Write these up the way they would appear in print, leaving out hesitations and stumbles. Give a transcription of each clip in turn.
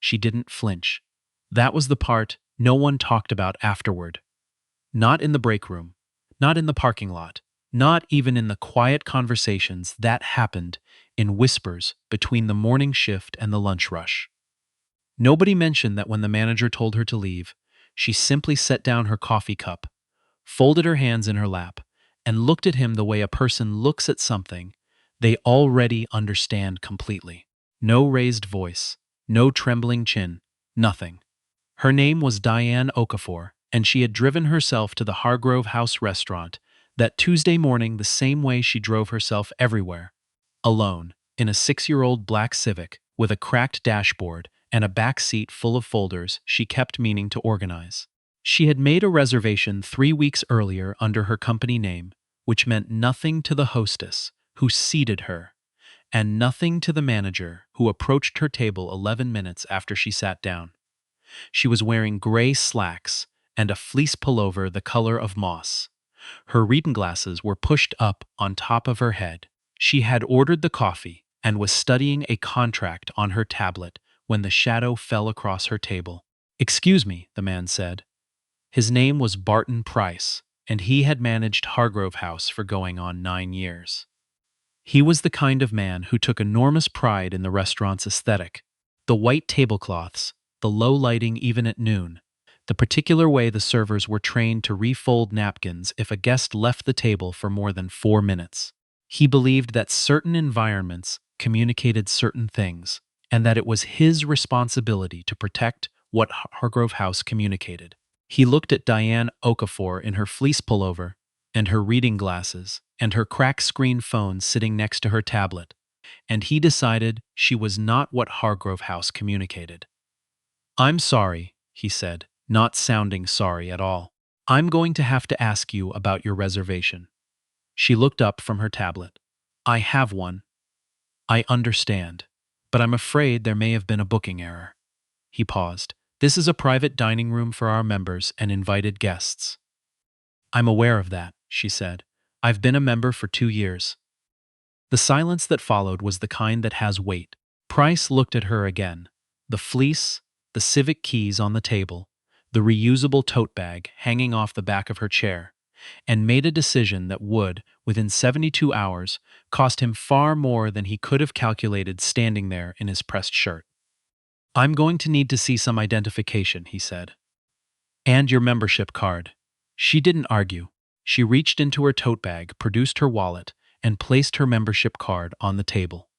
She didn't flinch. That was the part no one talked about afterward. Not in the break room, not in the parking lot, not even in the quiet conversations that happened in whispers between the morning shift and the lunch rush. Nobody mentioned that when the manager told her to leave, she simply set down her coffee cup, folded her hands in her lap, and looked at him the way a person looks at something they already understand completely. No raised voice, no trembling chin, nothing. Her name was Diane Okafor, and she had driven herself to the Hargrove House restaurant that Tuesday morning the same way she drove herself everywhere, alone, in a 6-year-old black Civic with a cracked dashboard and a back seat full of folders she kept meaning to organize. She had made a reservation 3 weeks earlier under her company name, which meant nothing to the hostess, who seated her, and nothing to the manager, who approached her table 11 minutes after she sat down. She was wearing gray slacks and a fleece pullover the color of moss. Her reading glasses were pushed up on top of her head. She had ordered the coffee and was studying a contract on her tablet when the shadow fell across her table. "Excuse me," the man said. His name was Barton Price, and he had managed Hargrove House for going on 9 years. He was the kind of man who took enormous pride in the restaurant's aesthetic. The white tablecloths, the low lighting even at noon, the particular way the servers were trained to refold napkins if a guest left the table for more than 4 minutes. He believed that certain environments communicated certain things, and that it was his responsibility to protect what Hargrove House communicated. He looked at Diane Okafor in her fleece pullover, and her reading glasses, and her cracked screen phone sitting next to her tablet, and he decided she was not what Hargrove House communicated. "I'm sorry," he said, not sounding sorry at all. "I'm going to have to ask you about your reservation." She looked up from her tablet. "I have one." "I understand, but I'm afraid there may have been a booking error." He paused. "This is a private dining room for our members and invited guests." "I'm aware of that," she said. "I've been a member for 2 years." The silence that followed was the kind that has weight. Price looked at her again. The fleece, the civic keys on the table, the reusable tote bag hanging off the back of her chair, and made a decision that would, within 72 hours, cost him far more than he could have calculated standing there in his pressed shirt. "I'm going to need to see some identification," he said. "And your membership card." She didn't argue. She reached into her tote bag, produced her wallet, and placed her membership card on the table.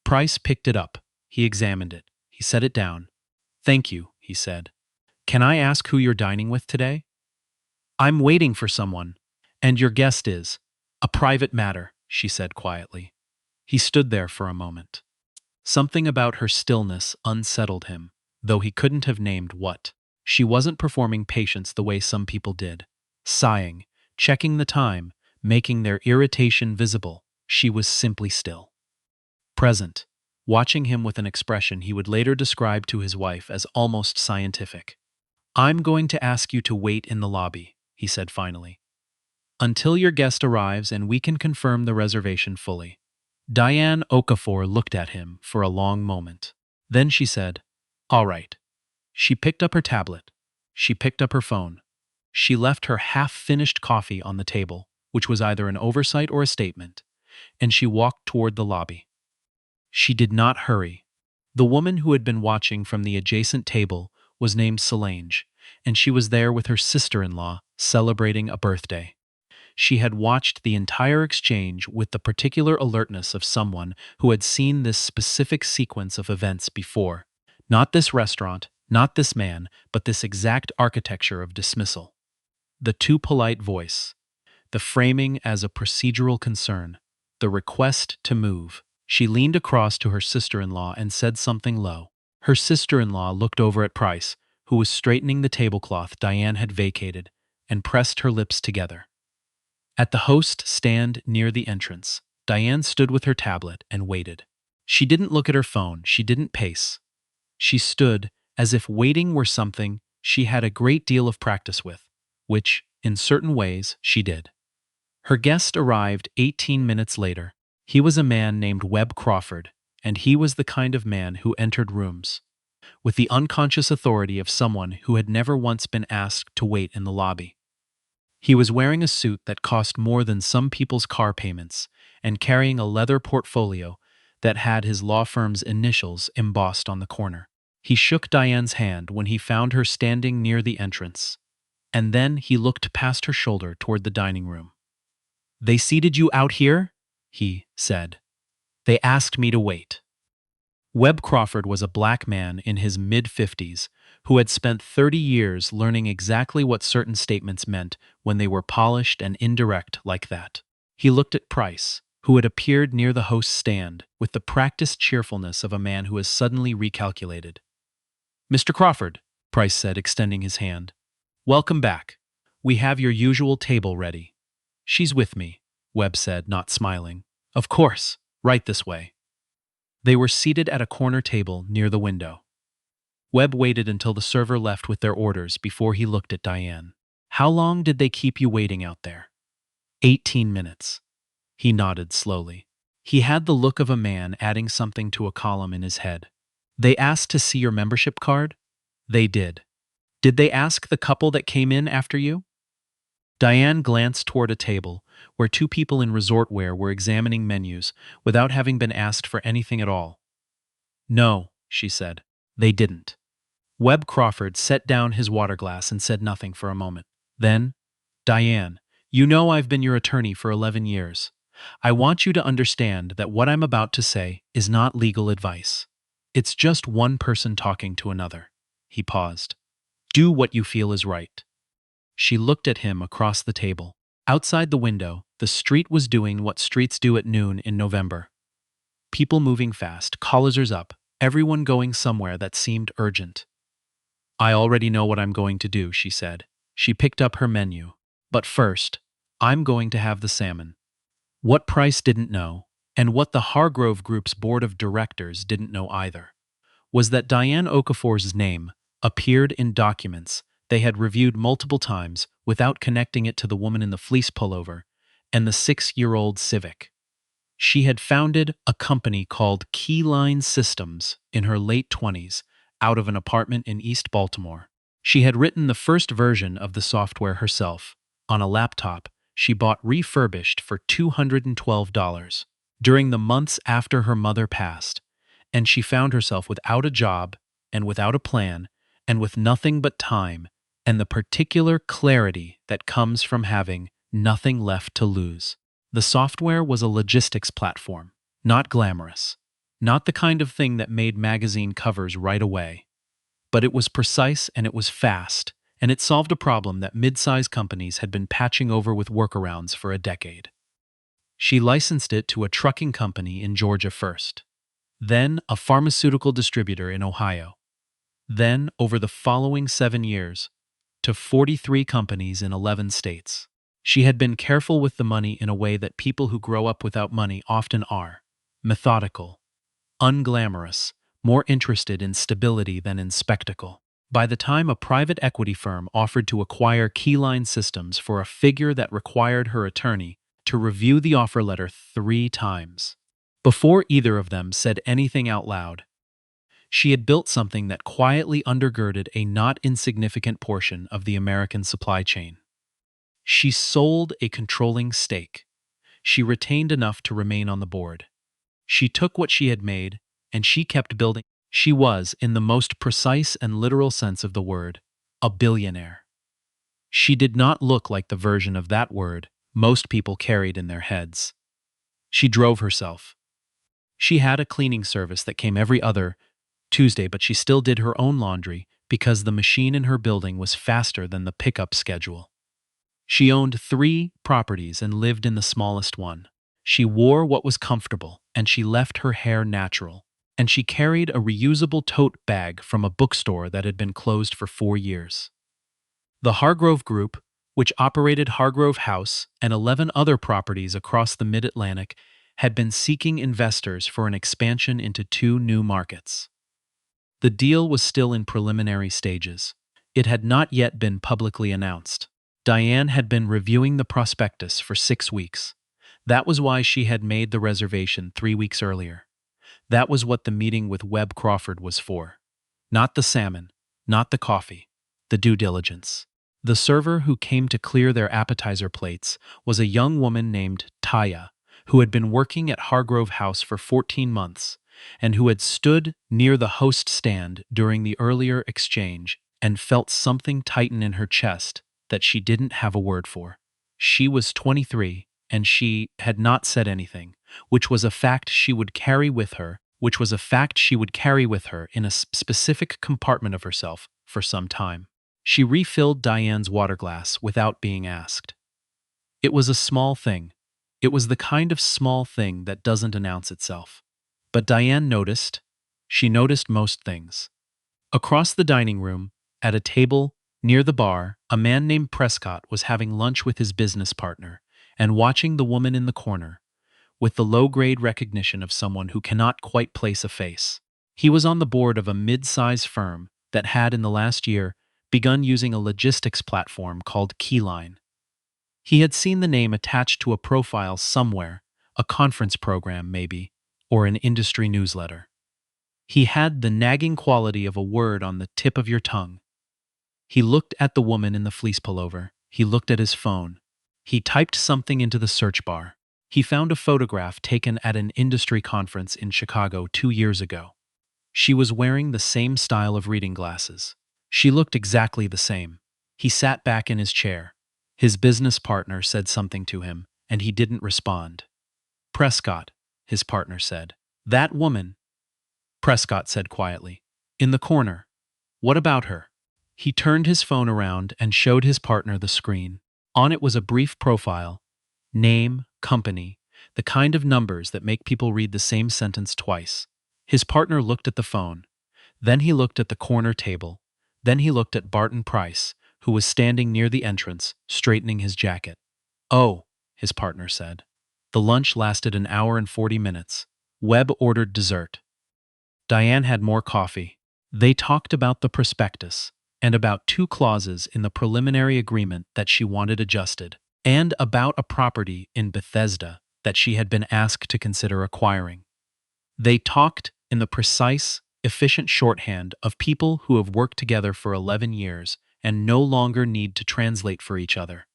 Price picked it up. He examined it. He set it down. "Thank you," he said. "Can I ask who you're dining with today?" "I'm waiting for someone. And your guest is—" "A private matter," she said quietly. He stood there for a moment. Something about her stillness unsettled him, though he couldn't have named what. She wasn't performing patience the way some people did. Sighing, checking the time, making their irritation visible. She was simply still. Present, watching him with an expression he would later describe to his wife as almost scientific. "I'm going to ask you to wait in the lobby," he said finally, "until your guest arrives and we can confirm the reservation fully." Diane Okafor looked at him for a long moment. Then she said, "All right." She picked up her tablet. She picked up her phone. She left her half-finished coffee on the table, which was either an oversight or a statement, and she walked toward the lobby. She did not hurry. The woman who had been watching from the adjacent table was named Solange, and she was there with her sister-in-law celebrating a birthday. She had watched the entire exchange with the particular alertness of someone who had seen this specific sequence of events before. Not this restaurant, not this man, but this exact architecture of dismissal. The too polite voice, the framing as a procedural concern, the request to move. She leaned across to her sister-in-law and said something low. Her sister-in-law looked over at Price, who was straightening the tablecloth Diane had vacated, and pressed her lips together. At the host stand near the entrance, Diane stood with her tablet and waited. She didn't look at her phone, she didn't pace. She stood as if waiting were something she had a great deal of practice with, which, in certain ways, she did. Her guest arrived 18 minutes later. He was a man named Webb Crawford, and he was the kind of man who entered rooms. with the unconscious authority of someone who had never once been asked to wait in the lobby. He was wearing a suit that cost more than some people's car payments and carrying a leather portfolio that had his law firm's initials embossed on the corner. He shook Diane's hand when he found her standing near the entrance, and then he looked past her shoulder toward the dining room. "They seated you out here?" he said. "They asked me to wait." Webb Crawford was a black man in his mid-50s who had spent 30 years learning exactly what certain statements meant when they were polished and indirect like that. He looked at Price, who had appeared near the host's stand with the practiced cheerfulness of a man who has suddenly recalculated. "Mr. Crawford," Price said, extending his hand. "Welcome back. We have your usual table ready." "She's with me," Webb said, not smiling. "Of course, right this way." They were seated at a corner table near the window. Webb waited until the server left with their orders before he looked at Diane. "How long did they keep you waiting out there?" 18 minutes. He nodded slowly. He had the look of a man adding something to a column in his head. "They asked to see your membership card?" "They did." "Did they ask the couple that came in after you?" Diane glanced toward a table where two people in resort wear were examining menus without having been asked for anything at all. "No," she said. "They didn't." Webb Crawford set down his water glass and said nothing for a moment. Then, "Diane, you know I've been your attorney for 11 years. I want you to understand that what I'm about to say is not legal advice. It's just one person talking to another." He paused. "Do what you feel is right." She looked at him across the table. Outside the window, the street was doing what streets do at noon in November. People moving fast, collars up, everyone going somewhere that seemed urgent. "I already know what I'm going to do," she said. She picked up her menu. "But first, I'm going to have the salmon." What Price didn't know, and what the Hargrove Group's board of directors didn't know either, was that Diane Okafor's name appeared in documents they had reviewed multiple times without connecting it to the woman in the fleece pullover and the 6-year-old Civic. She had founded a company called Keyline Systems in her late 20s out of an apartment in East Baltimore. She had written the first version of the software herself on a laptop she bought refurbished for $212 during the months after her mother passed, and she found herself without a job and without a plan and with nothing but time and the particular clarity that comes from having nothing left to lose. The software was a logistics platform, not glamorous, not the kind of thing that made magazine covers right away. But it was precise and it was fast, and it solved a problem that mid-size companies had been patching over with workarounds for a decade. She licensed it to a trucking company in Georgia first, then a pharmaceutical distributor in Ohio, then, over the following 7 years, to 43 companies in 11 states. She had been careful with the money in a way that people who grow up without money often are: methodical, unglamorous, more interested in stability than in spectacle. By the time a private equity firm offered to acquire Keyline Systems for a figure that required her attorney to review the offer letter 3 times before either of them said anything out loud, she had built something that quietly undergirded a not insignificant portion of the American supply chain. She sold a controlling stake. She retained enough to remain on the board. She took what she had made, and she kept building. She was, in the most precise and literal sense of the word, a billionaire. She did not look like the version of that word most people carried in their heads. She drove herself. She had a cleaning service that came every other Tuesday, but she still did her own laundry because the machine in her building was faster than the pickup schedule. She owned 3 properties and lived in the smallest one. She wore what was comfortable, and she left her hair natural, and she carried a reusable tote bag from a bookstore that had been closed for 4 years. The Hargrove Group, which operated Hargrove House and 11 other properties across the Mid-Atlantic, had been seeking investors for an expansion into 2 new markets. The deal was still in preliminary stages. It had not yet been publicly announced. Diane had been reviewing the prospectus for 6 weeks. That was why she had made the reservation 3 weeks earlier. That was what the meeting with Webb Crawford was for. Not the salmon, not the coffee, the due diligence. The server who came to clear their appetizer plates was a young woman named Taya, who had been working at Hargrove House for 14 months, and who had stood near the host stand during the earlier exchange and felt something tighten in her chest that she didn't have a word for. She was 23, and she had not said anything, which was a fact she would carry with her, in a specific compartment of herself for some time. She refilled Diane's water glass without being asked. It was a small thing. It was the kind of small thing that doesn't announce itself. But Diane noticed. She noticed most things. Across the dining room, at a table near the bar, a man named Prescott was having lunch with his business partner and watching the woman in the corner, with the low-grade recognition of someone who cannot quite place a face. He was on the board of a mid-size firm that had, in the last year, begun using a logistics platform called Keyline. He had seen the name attached to a profile somewhere, a conference program maybe, or an industry newsletter. He had the nagging quality of a word on the tip of your tongue. He looked at the woman in the fleece pullover. He looked at his phone. He typed something into the search bar. He found a photograph taken at an industry conference in Chicago 2 years ago. She was wearing the same style of reading glasses. She looked exactly the same. He sat back in his chair. His business partner said something to him, and he didn't respond. Prescott, his partner said. That woman, Prescott said quietly. In the corner. What about her? He turned his phone around and showed his partner the screen. On it was a brief profile. Name, company, the kind of numbers that make people read the same sentence twice. His partner looked at the phone. Then he looked at the corner table. Then he looked at Barton Price, who was standing near the entrance, straightening his jacket. Oh, his partner said. The lunch lasted an hour and 40 minutes. Webb ordered dessert. Diane had more coffee. They talked about the prospectus, and about 2 clauses in the preliminary agreement that she wanted adjusted, and about a property in Bethesda that she had been asked to consider acquiring. They talked in the precise, efficient shorthand of people who have worked together for 11 years and no longer need to translate for each other.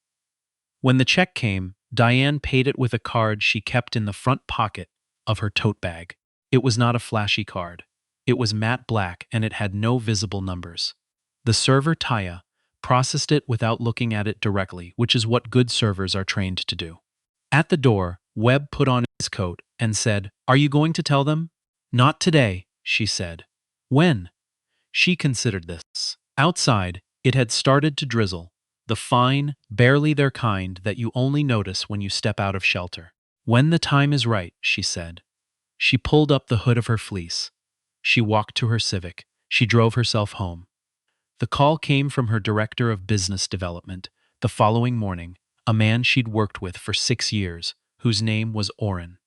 When the check came, Diane paid it with a card she kept in the front pocket of her tote bag. It was not a flashy card. It was matte black and it had no visible numbers. The server, Taya, processed it without looking at it directly, which is what good servers are trained to do. At the door, Webb put on his coat and said, Are you going to tell them? Not today, she said. When? She considered this. Outside, it had started to drizzle, the fine, barely their kind that you only notice when you step out of shelter. When the time is right, she said. She pulled up the hood of her fleece. She walked to her Civic. She drove herself home. The call came from her director of business development the following morning, a man she'd worked with for 6 years, whose name was Orrin.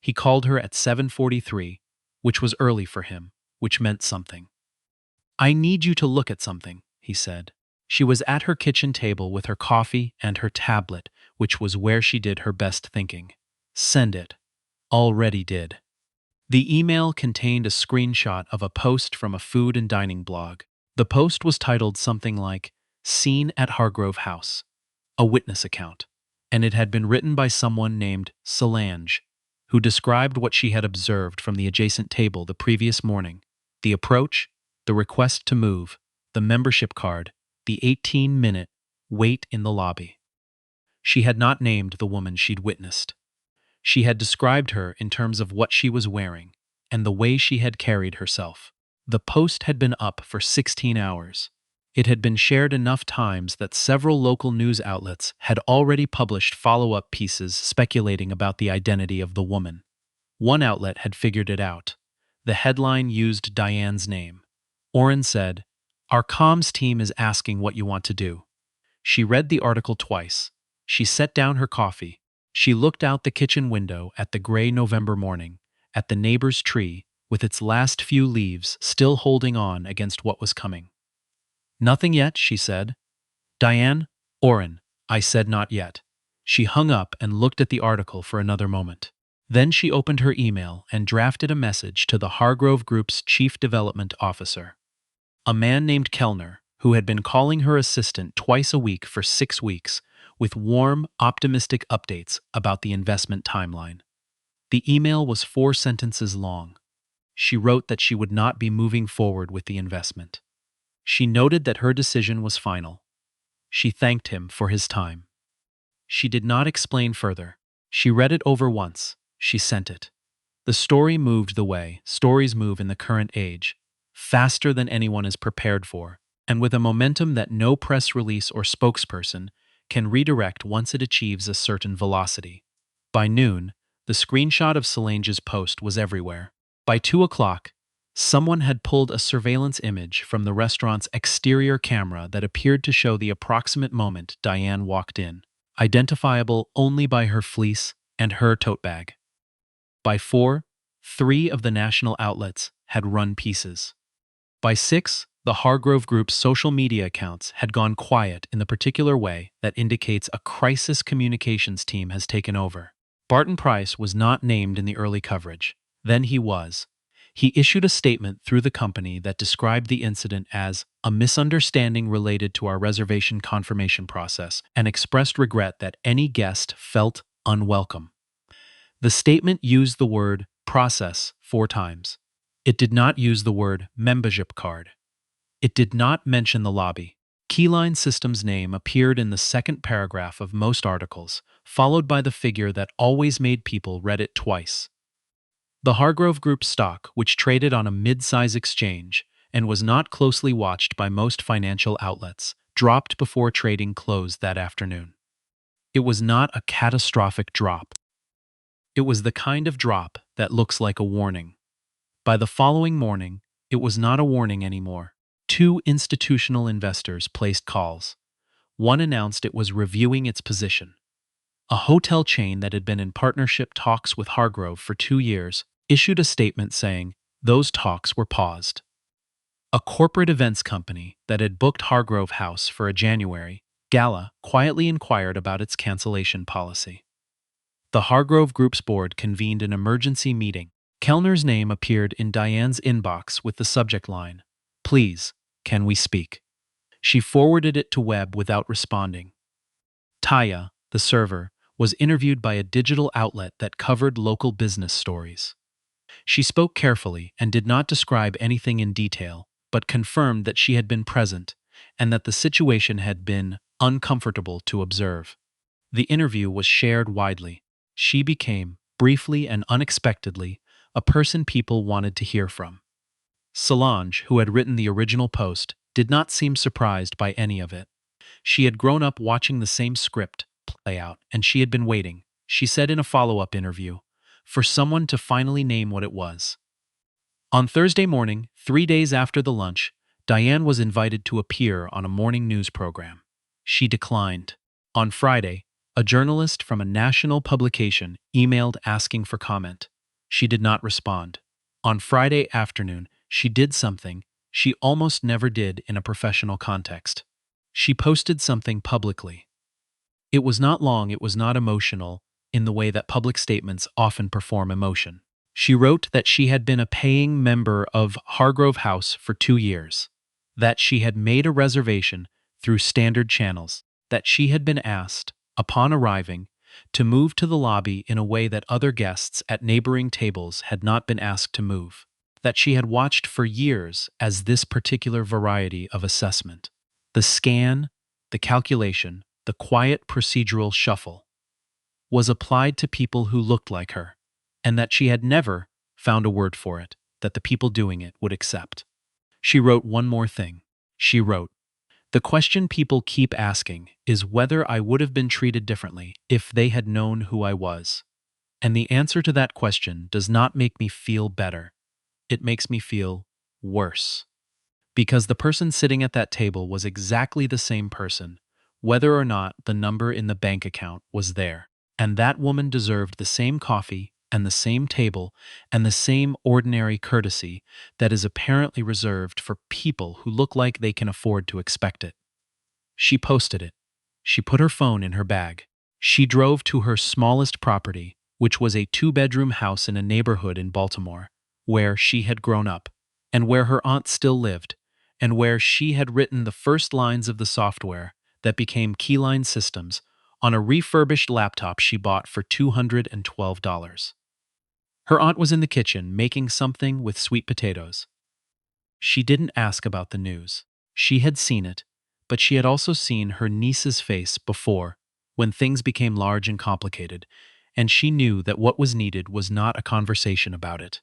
He called her at 7:43, which was early for him, which meant something. I need you to look at something, he said. She was at her kitchen table with her coffee and her tablet, which was where she did her best thinking. Send it. Already did. The email contained a screenshot of a post from a food and dining blog. The post was titled something like, Scene at Hargrove House, a witness account, and it had been written by someone named Solange, who described what she had observed from the adjacent table the previous morning, the approach, the request to move, the membership card, the 18-minute wait in the lobby. She had not named the woman she'd witnessed. She had described her in terms of what she was wearing and the way she had carried herself. The post had been up for 16 hours. It had been shared enough times that several local news outlets had already published follow-up pieces speculating about the identity of the woman. One outlet had figured it out. The headline used Diane's name. Orrin said, Our comms team is asking what you want to do. She read the article twice. She set down her coffee. She looked out the kitchen window at the gray November morning, at the neighbor's tree, with its last few leaves still holding on against what was coming. Nothing yet, she said. Diane? Orrin, I said not yet. She hung up and looked at the article for another moment. Then she opened her email and drafted a message to the Hargrove Group's Chief Development Officer. a man named Kellner, who had been calling her assistant twice a week for 6 weeks, with warm, optimistic updates about the investment timeline. The email was 4 sentences long. She wrote that she would not be moving forward with the investment. She noted that her decision was final. She thanked him for his time. She did not explain further. She read it over once. She sent it. The story moved the way stories move in the current age, faster than anyone is prepared for, and with a momentum that no press release or spokesperson can redirect once it achieves a certain velocity. By noon, the screenshot of Solange's post was everywhere. By 2 o'clock, someone had pulled a surveillance image from the restaurant's exterior camera that appeared to show the approximate moment Diane walked in, identifiable only by her fleece and her tote bag. By 4, 3 of the national outlets had run pieces. By 6, the Hargrove Group's social media accounts had gone quiet in the particular way that indicates a crisis communications team has taken over. Barton Price was not named in the early coverage. Then he was. He issued a statement through the company that described the incident as a misunderstanding related to our reservation confirmation process and expressed regret that any guest felt unwelcome. The statement used the word process 4 times. It did not use the word membership card. It did not mention the lobby. Keyline Systems' name appeared in the second paragraph of most articles, followed by the figure that always made people read it twice. The Hargrove Group stock, which traded on a mid-size exchange and was not closely watched by most financial outlets, dropped before trading closed that afternoon. It was not a catastrophic drop. It was the kind of drop that looks like a warning. By the following morning, it was not a warning anymore. 2 institutional investors placed calls. One announced it was reviewing its position. A hotel chain that had been in partnership talks with Hargrove for 2 years issued a statement saying those talks were paused. A corporate events company that had booked Hargrove House for a January gala quietly inquired about its cancellation policy. The Hargrove Group's board convened an emergency meeting. Kellner's name appeared in Diane's inbox with the subject line, "Please, can we speak?" She forwarded it to Webb without responding. Taya, the server, was interviewed by a digital outlet that covered local business stories. She spoke carefully and did not describe anything in detail, but confirmed that she had been present and that the situation had been uncomfortable to observe. The interview was shared widely. She became, briefly and unexpectedly, a person people wanted to hear from. Solange, who had written the original post, did not seem surprised by any of it. She had grown up watching the same script play out, and she had been waiting, she said in a follow-up interview, for someone to finally name what it was. On Thursday morning, 3 days after the lunch, Diane was invited to appear on a morning news program. She declined. On Friday, a journalist from a national publication emailed asking for comment. She did not respond. On Friday afternoon, she did something she almost never did in a professional context. She posted something publicly. It was not long, it was not emotional in the way that public statements often perform emotion. She wrote that she had been a paying member of Hargrove House for 2 years, that she had made a reservation through standard channels, that she had been asked, upon arriving, to move to the lobby in a way that other guests at neighboring tables had not been asked to move, that she had watched for years as this particular variety of assessment, the scan, the calculation, the quiet procedural shuffle, was applied to people who looked like her, and that she had never found a word for it that the people doing it would accept. She wrote one more thing. She wrote, "The question people keep asking is whether I would have been treated differently if they had known who I was. And the answer to that question does not make me feel better. It makes me feel worse. Because the person sitting at that table was exactly the same person, whether or not the number in the bank account was there. And that woman deserved the same coffee and the same table and the same ordinary courtesy that is apparently reserved for people who look like they can afford to expect it." She posted it. She put her phone in her bag. She drove to her smallest property, which was a 2-bedroom house in a neighborhood in Baltimore, where she had grown up, and where her aunt still lived, and where she had written the first lines of the software that became Keyline Systems on a refurbished laptop she bought for $212. Her aunt was in the kitchen making something with sweet potatoes. She didn't ask about the news. She had seen it, but she had also seen her niece's face before, when things became large and complicated, and she knew that what was needed was not a conversation about it.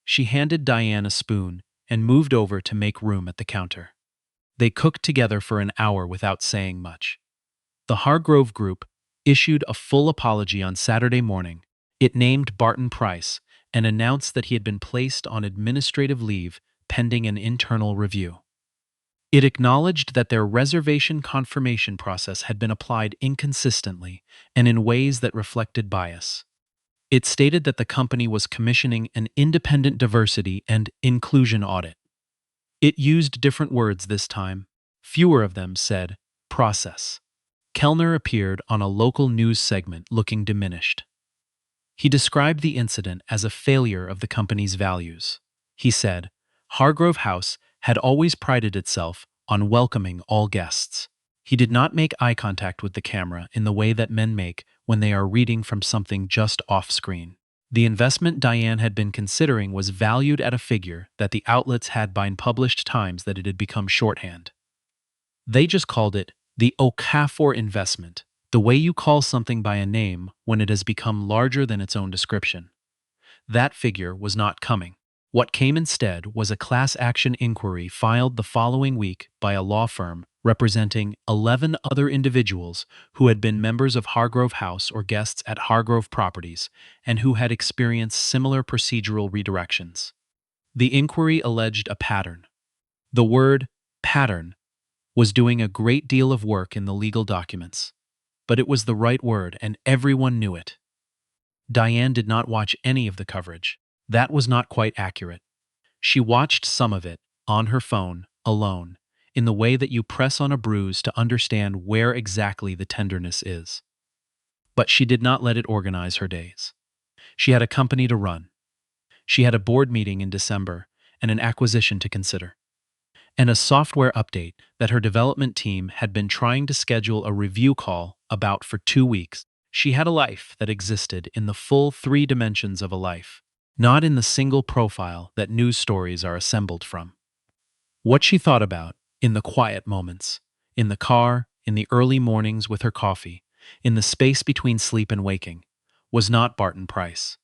She handed Diane a spoon and moved over to make room at the counter. They cooked together for an hour without saying much. The Hargrove Group issued a full apology on Saturday morning. It named Barton Price and announced that he had been placed on administrative leave pending an internal review. It acknowledged that their reservation confirmation process had been applied inconsistently and in ways that reflected bias. It stated that the company was commissioning an independent diversity and inclusion audit. It used different words this time. Fewer of them said process. Kellner appeared on a local news segment looking diminished. He described the incident as a failure of the company's values. He said, Hargrove House had always prided itself on welcoming all guests. He did not make eye contact with the camera in the way that men make when they are reading from something just off-screen. The investment Diane had been considering was valued at a figure that the outlets had by published times that it had become shorthand. They just called it the Okafor investment, the way you call something by a name when it has become larger than its own description. That figure was not coming. What came instead was a class action inquiry filed the following week by a law firm representing 11 other individuals who had been members of Hargrove House or guests at Hargrove Properties and who had experienced similar procedural redirections. The inquiry alleged a pattern. The word pattern was doing a great deal of work in the legal documents, but it was the right word and everyone knew it. Diane did not watch any of the coverage. That was not quite accurate. She watched some of it, on her phone, alone, in the way that you press on a bruise to understand where exactly the tenderness is. But she did not let it organize her days. She had a company to run. She had a board meeting in December and an acquisition to consider, and a software update that her development team had been trying to schedule a review call about for 2 weeks. She had a life that existed in the full 3 dimensions of a life, not in the single profile that news stories are assembled from. What she thought about, in the quiet moments, in the car, in the early mornings with her coffee, in the space between sleep and waking, was not Barton Price.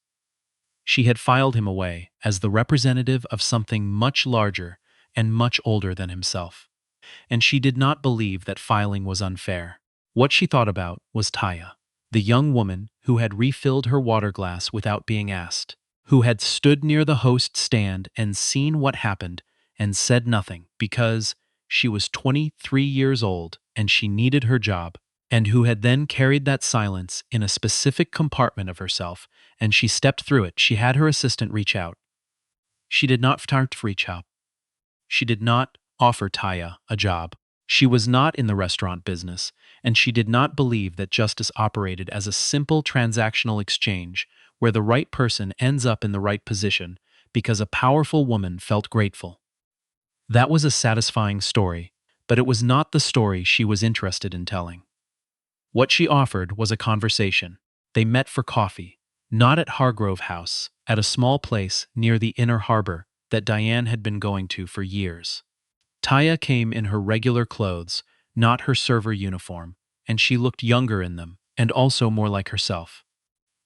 She had filed him away as the representative of something much larger and much older than himself. And she did not believe that filing was unfair. What she thought about was Taya, the young woman who had refilled her water glass without being asked, who had stood near the host stand and seen what happened and said nothing because she was 23 years old and she needed her job, and who had then carried that silence in a specific compartment of herself, and she stepped through it. She had her assistant reach out. She did not start to reach out. She did not offer Taya a job. She was not in the restaurant business, and she did not believe that justice operated as a simple transactional exchange where the right person ends up in the right position because a powerful woman felt grateful. That was a satisfying story, but it was not the story she was interested in telling. What she offered was a conversation. They met for coffee, not at Hargrove House, at a small place near the Inner Harbor that Diane had been going to for years. Taya came in her regular clothes, not her server uniform, and she looked younger in them and also more like herself.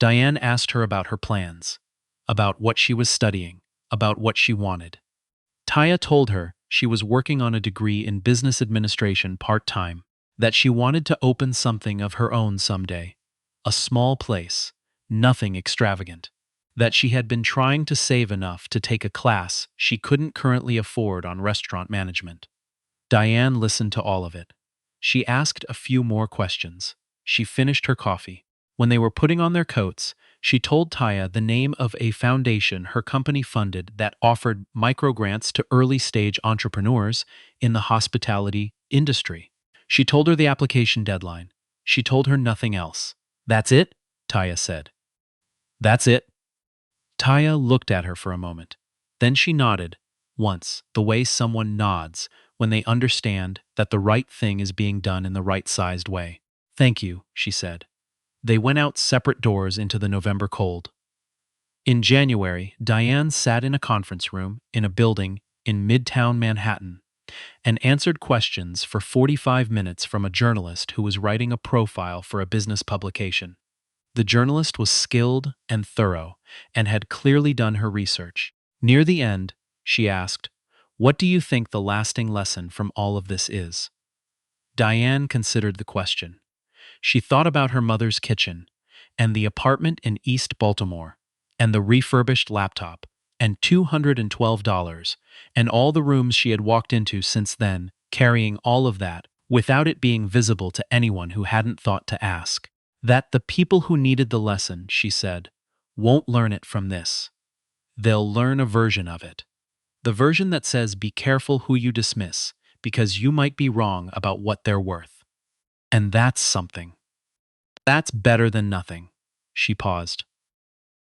Diane asked her about her plans, about what she was studying, about what she wanted. Taya told her she was working on a degree in business administration part-time, that she wanted to open something of her own someday, a small place, nothing extravagant, that she had been trying to save enough to take a class she couldn't currently afford on restaurant management. Diane listened to all of it. She asked a few more questions. She finished her coffee. When they were putting on their coats, she told Taya the name of a foundation her company funded that offered microgrants to early-stage entrepreneurs in the hospitality industry. She told her the application deadline. She told her nothing else. "That's it?" Taya said. "That's it." Taya looked at her for a moment. Then she nodded, once, the way someone nods when they understand that the right thing is being done in the right-sized way. Thank you, she said. They went out separate doors into the November cold. In January, Diane sat in a conference room in a building in Midtown Manhattan and answered questions for 45 minutes from a journalist who was writing a profile for a business publication. The journalist was skilled and thorough and had clearly done her research. Near the end, she asked, "What do you think the lasting lesson from all of this is?" Diane considered the question. She thought about her mother's kitchen, and the apartment in East Baltimore, and the refurbished laptop, and $212, and all the rooms she had walked into since then, carrying all of that, without it being visible to anyone who hadn't thought to ask. That the people who needed the lesson, she said, won't learn it from this. They'll learn a version of it. The version that says be careful who you dismiss, because you might be wrong about what they're worth. And that's something. That's better than nothing. She paused.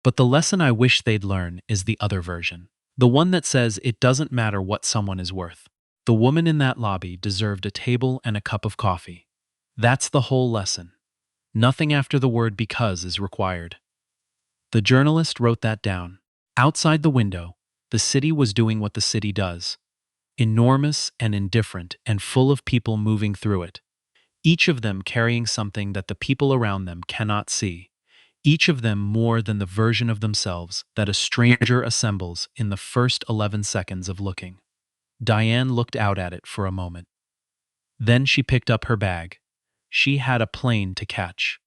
But the lesson I wish they'd learn is the other version. The one that says it doesn't matter what someone is worth. The woman in that lobby deserved a table and a cup of coffee. That's the whole lesson. Nothing after the word because is required. The journalist wrote that down. Outside the window, the city was doing what the city does. Enormous and indifferent and full of people moving through it. Each of them carrying something that the people around them cannot see. Each of them more than the version of themselves that a stranger assembles in the first 11 seconds of looking. Diane looked out at it for a moment. Then she picked up her bag. She had a plane to catch.